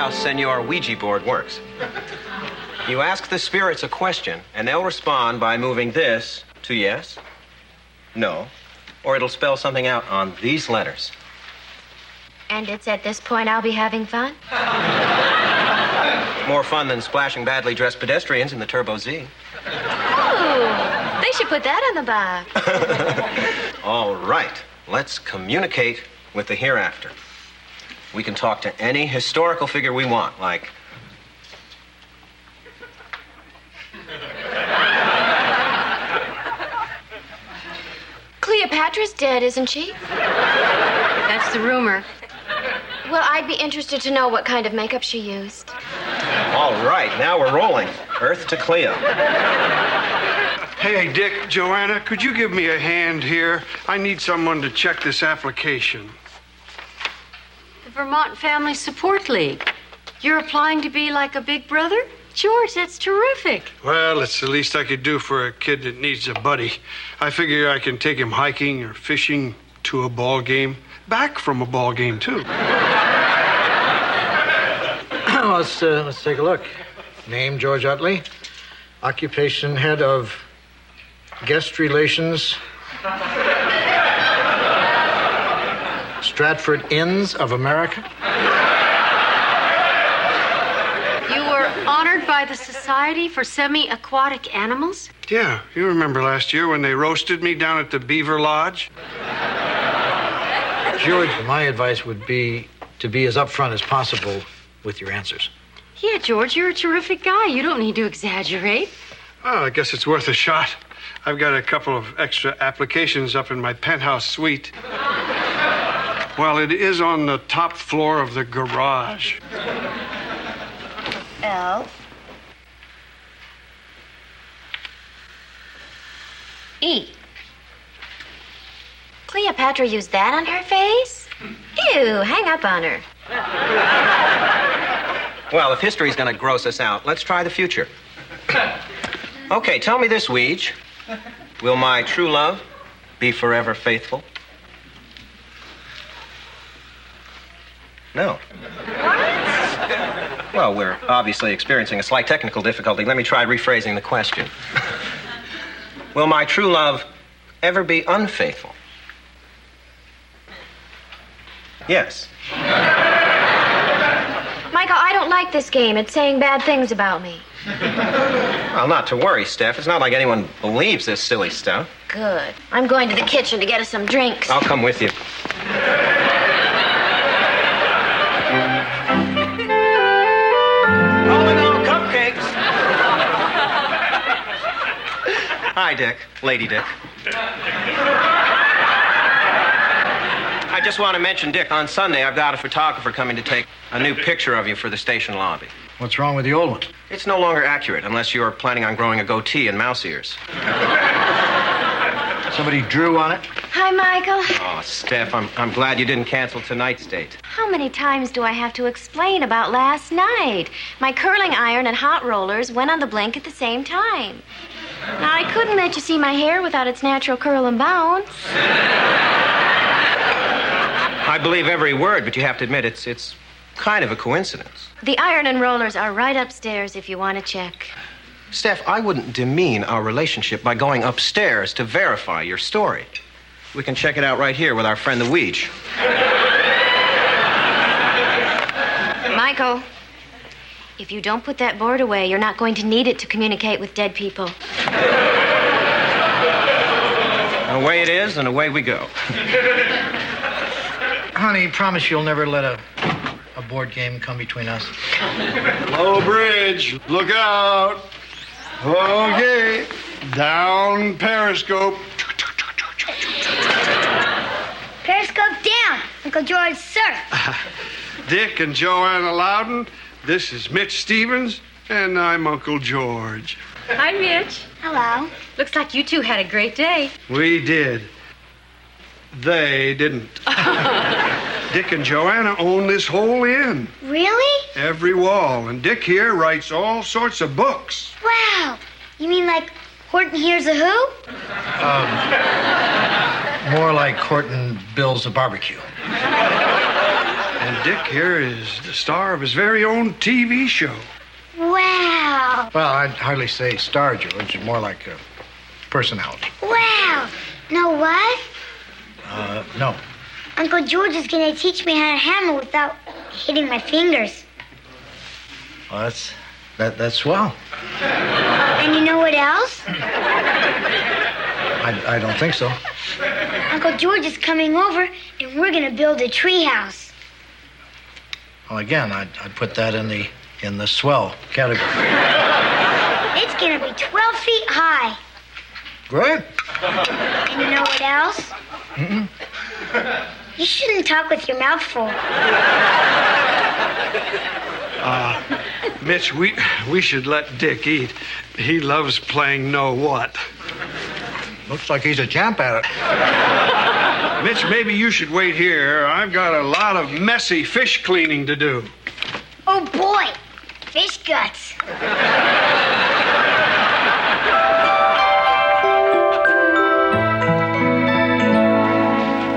house and your Ouija board works. You ask the spirits a question, and they'll respond by moving this to yes, no, or it'll spell something out on these letters. And it's at this point I'll be having fun? More fun than splashing badly dressed pedestrians in the Turbo Z. Oh, they should put that on the box. All right, let's communicate with the hereafter. We can talk to any historical figure we want, like... Cleopatra's dead, isn't she? That's the rumor. Well, I'd be interested to know what kind of makeup she used. All right, now we're rolling. Earth to Cleo. Hey, Dick, Joanna, could you give me a hand here? I need someone to check this application. The Vermont Family Support League. You're applying to be like a big brother? George, that's terrific. Well, it's the least I could do for a kid that needs a buddy. I figure I can take him hiking or fishing to a ball game. Back from a ball game, too. Let's take a look. Name, George Utley. Occupation, head of guest relations. Stratford Inns of America. You were honored by the Society for Semi-Aquatic Animals? Yeah, you remember last year when they roasted me down at the Beaver Lodge? George, my advice would be to be as upfront as possible with your answers. Yeah, George, you're a terrific guy. You don't need to exaggerate. Oh, I guess it's worth a shot. I've got a couple of extra applications up in my penthouse suite. Well, it is on the top floor of the garage. L. E. Cleopatra used that on her face? Ew, hang up on her. Well, if history's gonna gross us out, let's try the future. Okay, tell me this, Weege. Will my true love be forever faithful? No. What? Well, we're obviously experiencing a slight technical difficulty. Let me try rephrasing the question. Will my true love ever be unfaithful? Yes. Michael, I don't like this game. It's saying bad things about me. Well, not to worry, Steph. It's not like anyone believes this silly stuff. Good. I'm going to the kitchen to get us some drinks. I'll come with you. Calling all cupcakes. Hi, Dick. Lady Dick. I just want to mention, Dick, on Sunday I've got a photographer coming to take a new picture of you for the station lobby. What's wrong with the old one? It's no longer accurate unless you're planning on growing a goatee and mouse ears. Somebody drew on it? Hi, Michael. Oh, Steph, I'm glad you didn't cancel tonight's date. How many times do I have to explain about last night? My curling iron and hot rollers went on the blink at the same time. Now, I couldn't let you see my hair without its natural curl and bounce. I believe every word, but you have to admit it's kind of a coincidence. The iron and rollers are right upstairs if you want to check. Steph, I wouldn't demean our relationship by going upstairs to verify your story. We can check it out right here with our friend the Weege. Michael, if you don't put that board away, you're not going to need it to communicate with dead people. Away it is, and away we go. Honey, promise you'll never let a board game come between us. Low bridge, look out. Okay, down periscope. Periscope down, Uncle George, sir. Dick and Joanna Loudon, this is Mitch Stevens, and I'm Uncle George. Hi, Mitch. Hello. Looks like you two had a great day. We did. They didn't. Dick and Joanna own this whole inn. Really? Every wall. And Dick here writes all sorts of books. Wow. You mean like Horton Hears a Who? More like Horton Builds a Barbecue. And Dick here is the star of his very own TV show. Wow. Well, I'd hardly say star, George. More like a personality. Wow. Know what? No. Uncle George is going to teach me how to hammer without hitting my fingers. Well, that's swell. And you know what else? I don't think so. Uncle George is coming over, and we're going to build a tree house. Well, again, I'd put that in the swell category. It's going to be 12 feet high. Great. And you know what else? Mm-mm. You shouldn't talk with your mouth full. Mitch, we should let Dick eat. He loves playing know what. Looks like he's a champ at it. Mitch, maybe you should wait here. I've got a lot of messy fish cleaning to do. Oh, boy. Fish guts.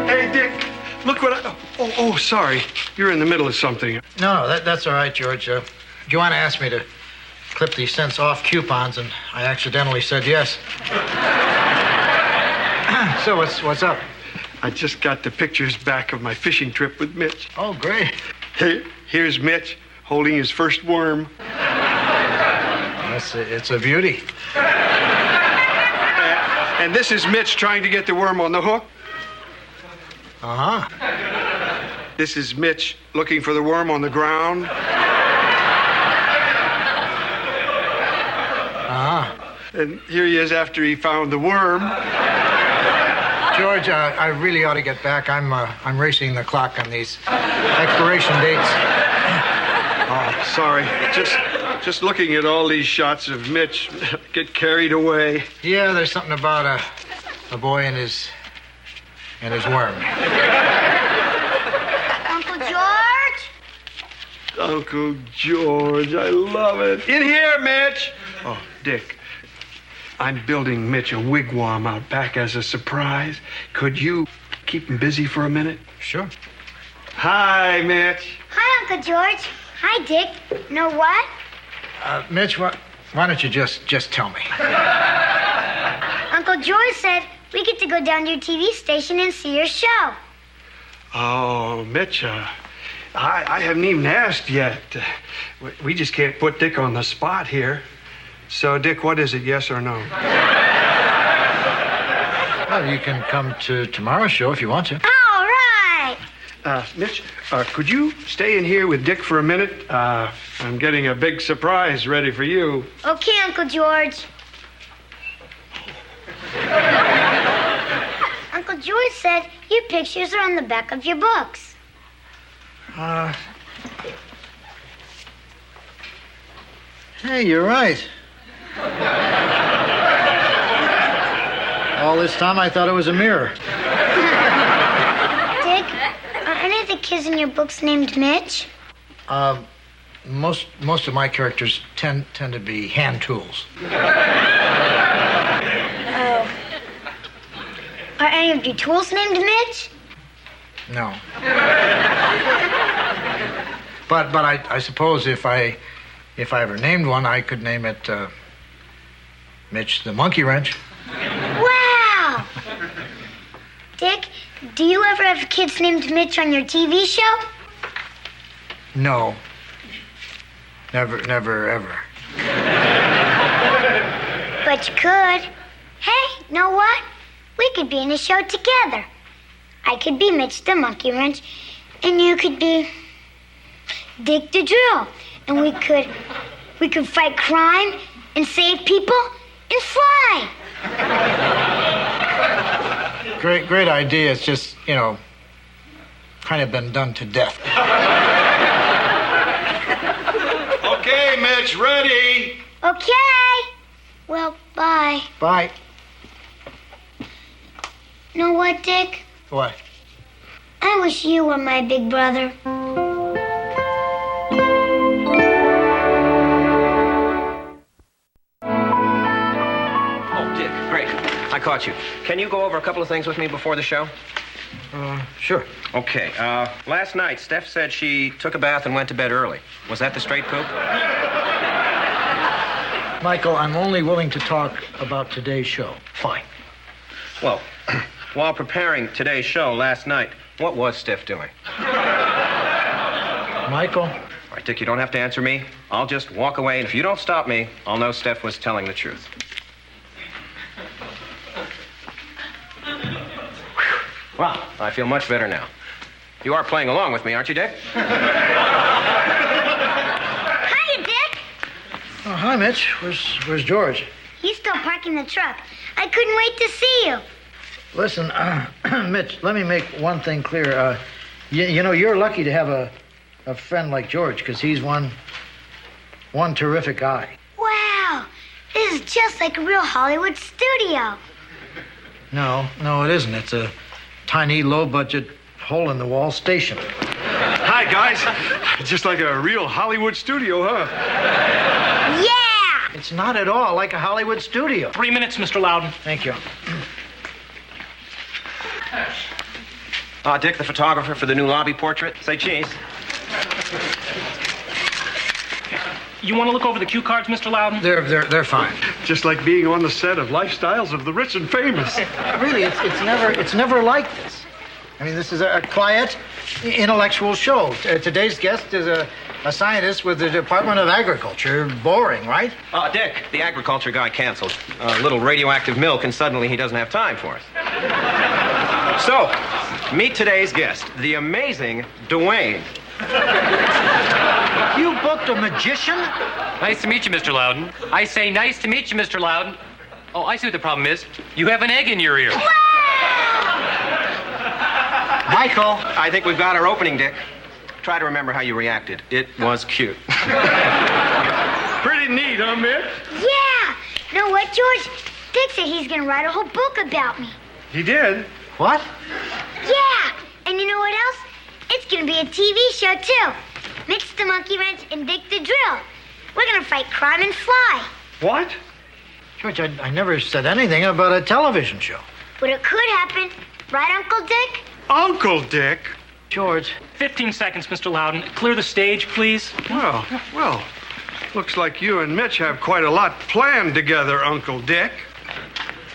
Hey, Dick, look what I... Oh, sorry. You're in the middle of something. No, that's all right, George. Joanna asked me to clip these cents off coupons, and I accidentally said yes. So what's up? I just got the pictures back of my fishing trip with Mitch. Oh, great. Here's Mitch holding his first worm. It's a beauty. And this is Mitch trying to get the worm on the hook. Uh-huh. This is Mitch looking for the worm on the ground. Uh-huh. And here he is after he found the worm. George, I really ought to get back. I'm racing the clock on these expiration dates. Oh, sorry. Just looking at all these shots of Mitch, get carried away. Yeah, there's something about a boy and his worm. Uncle George? Uncle George, I love it. In here, Mitch. Oh, Dick, I'm building Mitch a wigwam out back as a surprise. Could you keep him busy for a minute? Sure. Hi, Mitch. Hi, Uncle George. Hi, Dick. Know what? Mitch, why don't you just tell me? Uncle George said we get to go down to your TV station and see your show. Oh, Mitch, I haven't even asked yet. We just can't put Dick on the spot here. So, Dick, what is it, yes or no? Well, you can come to tomorrow's show if you want to. All right. Mitch, could you stay in here with Dick for a minute? I'm getting a big surprise ready for you. Okay, Uncle George. Uncle George said your pictures are on the back of your books. Hey, you're right. All this time I thought it was a mirror. Dick, are any of the kids in your books named Mitch? Most of my characters tend to be hand tools. Oh. Are any of your tools named Mitch? No. But I suppose if I ever named one, I could name it Mitch the Monkey Wrench. Wow! Dick, do you ever have kids named Mitch on your TV show? No. Never, ever. But you could. Hey, know what? We could be in a show together. I could be Mitch the Monkey Wrench, and you could be Dick the Drill. And we could fight crime and save people and fly. Great idea. It's just, kind of been done to death. Okay, Mitch, ready. Okay. Well, bye. Bye. Know what, Dick? What? I wish you were my big brother. Oh, Dick, great. I caught you. Can you go over a couple of things with me before the show? Sure. Okay. Last night, Steph said she took a bath and went to bed early. Was that the straight poop? Michael, I'm only willing to talk about today's show. Fine. Well, while preparing today's show last night, what was Steph doing? Michael? All right, Dick, you don't have to answer me. I'll just walk away, and if you don't stop me, I'll know Steph was telling the truth. Well, I feel much better now. You are playing along with me, aren't you, Dick? Hiya, Dick. Oh, hi, Mitch. Where's George? He's still parking the truck. I couldn't wait to see you. Listen, Mitch, let me make one thing clear. You know, you're lucky to have a friend like George, because he's one terrific guy. Wow, this is just like a real Hollywood studio. No, it isn't. It's a tiny, low-budget, hole-in-the-wall station. Hi, guys. Just like a real Hollywood studio, huh? Yeah! It's not at all like a Hollywood studio. 3 minutes, Mr. Loudon. Thank you. Dick, the photographer for the new lobby portrait. Say cheese. You want to look over the cue cards, Mr. Loudon? They're fine. Just like being on the set of Lifestyles of the Rich and Famous. Really, it's never like this. I mean, this is a quiet, intellectual show. Today's guest is a scientist with the Department of Agriculture. Boring, right? Dick, the agriculture guy canceled. A little radioactive milk, and suddenly he doesn't have time for us. So, meet today's guest, the amazing Dwayne. You booked a magician? Nice to meet you, Mr. Loudon. I say nice to meet you, Mr. Loudon. Oh, I see what the problem is. You have an egg in your ear. Michael. I think we've got our opening, Dick. Try to remember how you reacted. It was cute. Pretty neat, huh, Mitch? Yeah! You know what, George? Dick said he's gonna write a whole book about me. He did. What? Yeah! And you know what else? It's gonna be a TV show, too. Mitch the Monkey Wrench and Dick the Drill. We're gonna fight crime and fly. What? George, I never said anything about a television show. But it could happen. Right, Uncle Dick? Uncle Dick? George. 15 seconds, Mr. Loudon. Clear the stage, please. Well, looks like you and Mitch have quite a lot planned together, Uncle Dick.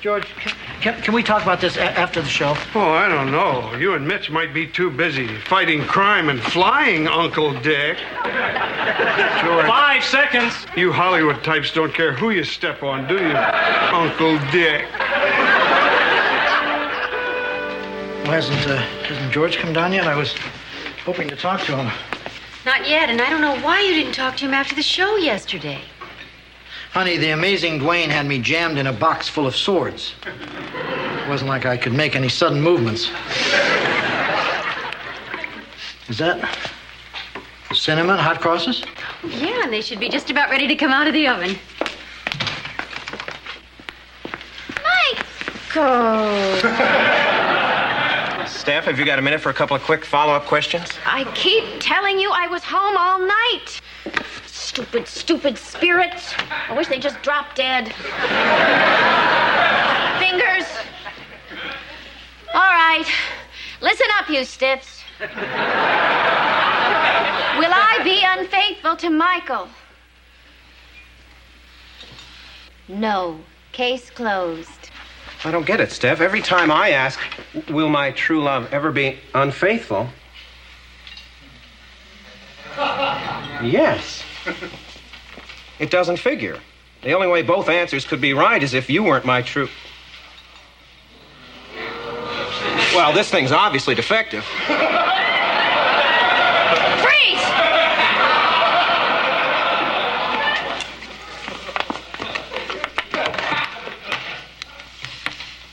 George, can we talk about this after the show? Oh, I don't know. You and Mitch might be too busy fighting crime and flying, Uncle Dick. George. 5 seconds. You Hollywood types don't care who you step on, do you, Uncle Dick? Well, hasn't George come down yet? I was hoping to talk to him. Not yet, and I don't know why you didn't talk to him after the show yesterday. Honey, the amazing Dwayne had me jammed in a box full of swords. It wasn't like I could make any sudden movements. Is that cinnamon hot crosses? Yeah, and they should be just about ready to come out of the oven. Steph, have you got a minute for a couple of quick follow-up questions? I keep telling you I was home all night. Stupid spirits. I wish they just dropped dead. Fingers. All right. Listen up, you stiffs. Will I be unfaithful to Michael? No. Case closed. I don't get it, Steph. Every time I ask, will my true love ever be unfaithful? Yes. It doesn't figure. The only way both answers could be right is if you weren't my true... Well, this thing's obviously defective. Freeze!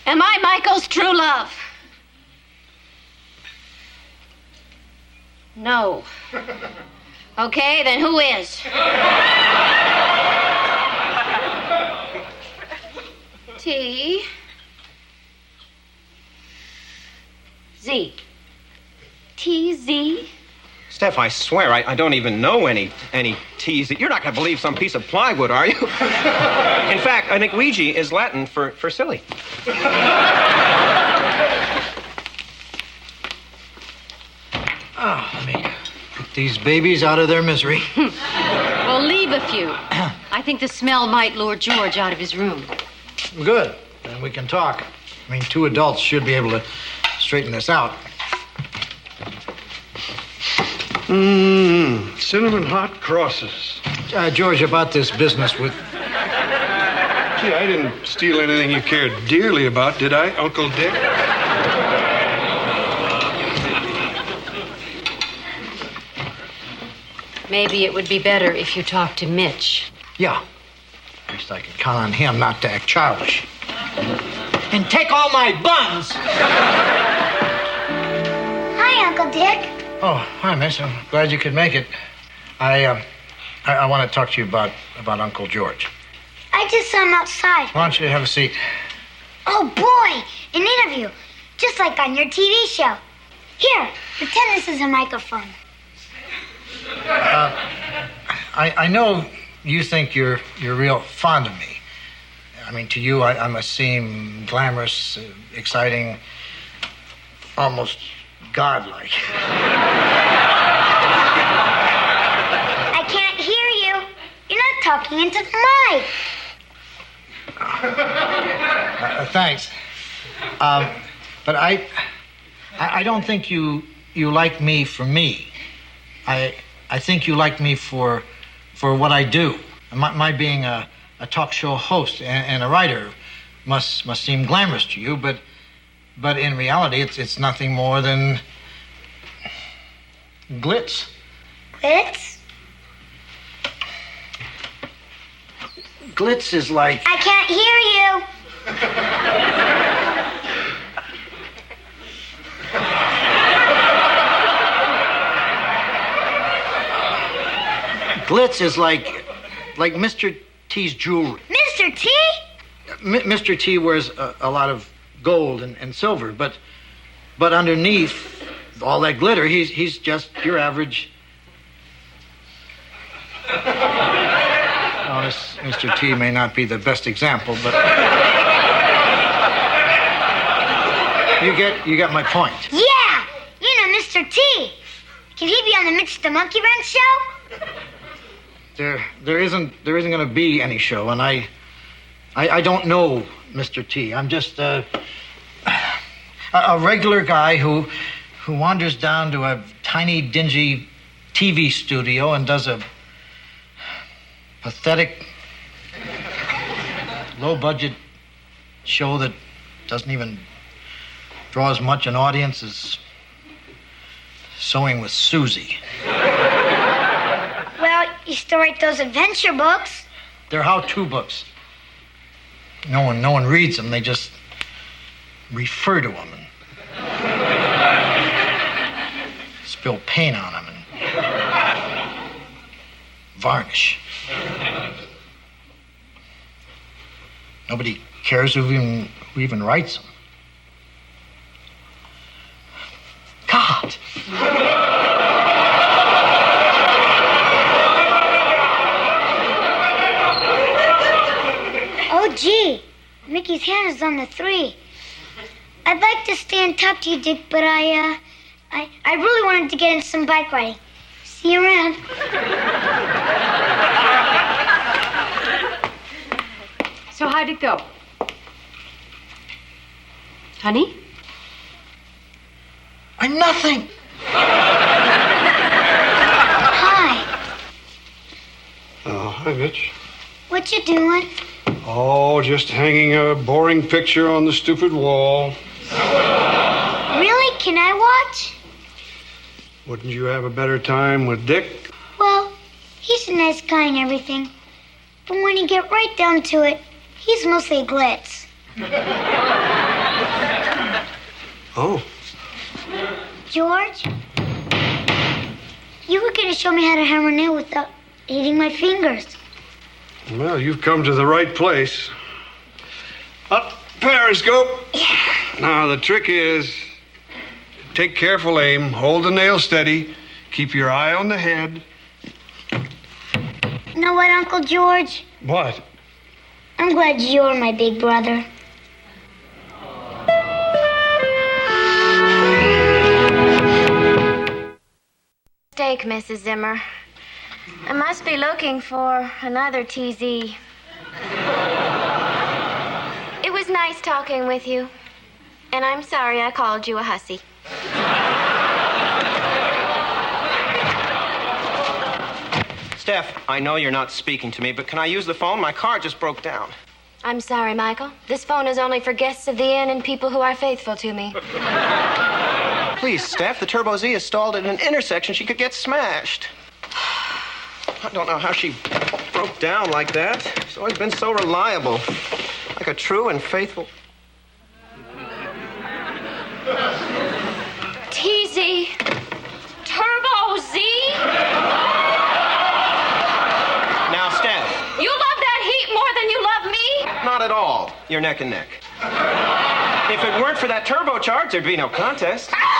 Am I Michael's true love? No. Okay, then who is? T. Z. T-Z? Steph, I swear, I don't even know any T's. You're not going to believe some piece of plywood, are you? In fact, I think Ouija is Latin for silly. Oh, let me get these babies out of their misery. Well, leave a few. I think the smell might lure George out of his room. Good. Then we can talk. I mean, 2 adults should be able to straighten this out. Cinnamon hot crosses. George, about this business with... Gee, I didn't steal anything you cared dearly about, did I, Uncle Dick? Maybe it would be better if you talked to Mitch. Yeah. At least I can count on him not to act childish. And take all my buns! Hi, Uncle Dick. Oh, hi, Miss. I'm glad you could make it. I want to talk to you about Uncle George. I just saw him outside. Why don't you have a seat? Oh, boy, an interview. Just like on your TV show. Here, pretend this is a microphone. I know you think you're real fond of me. I mean, to you, I must seem glamorous, exciting, almost godlike. I can't hear you. You're not talking into the mic. Thanks. But I don't think you like me for me. I think you like me for what I do. My being a talk show host and a writer must seem glamorous to you, but in reality, it's nothing more than glitz. Glitz? Glitz is like... I can't hear you. Glitz is like Mr. T's jewelry. Mr. T? Mr. T wears a lot of gold and silver, but underneath all that glitter, he's just your average. Well, this Mr. T may not be the best example, but you get my point. Yeah, you know Mr. T. Can he be on the Mitch the Monkey Wrench show? There isn't going to be any show, and I don't know Mr. T. I'm just a regular guy who wanders down to a tiny, dingy TV studio and does a pathetic, low-budget show that doesn't even draw as much an audience as Sewing with Susie. Well, you still write those adventure books. They're how-to books. No one reads them. They just refer to them and spill paint on them and varnish. Nobody cares who even writes them. God! Oh, gee. Mickey's hand is on the 3. I'd like to stay and talk to you, Dick, but I really wanted to get into some bike riding. See you around. So how'd it go? Honey? I'm nothing. Hi. Oh, hi, Mitch. What you doing? Oh, just hanging a boring picture on the stupid wall. Really? Can I watch? Wouldn't you have a better time with Dick? Well, he's a nice guy and everything. But when you get right down to it, he's mostly a glitz. Oh. George? You were going to show me how to hammer a nail without hitting my fingers. Well, you've come to the right place. Up, periscope. Yeah. Now, the trick is, take careful aim, hold the nail steady, keep your eye on the head. You know what, Uncle George? What? I'm glad you're my big brother. mistake, Mrs. Zimmer. I must be looking for another TZ. It was nice talking with you. And I'm sorry I called you a hussy. Steph, I know you're not speaking to me, but can I use the phone? My car just broke down. I'm sorry, Michael. This phone is only for guests of the inn and people who are faithful to me. Please, Steph, the Turbo Z is stalled at an intersection. She could get smashed. I don't know how she broke down like that. She's always been so reliable. Like a true and faithful... TZ. Turbo Z. Now, Steph. You love that heat more than you love me? Not at all. You're neck and neck. If it weren't for that turbocharge, there'd be no contest. Ouch!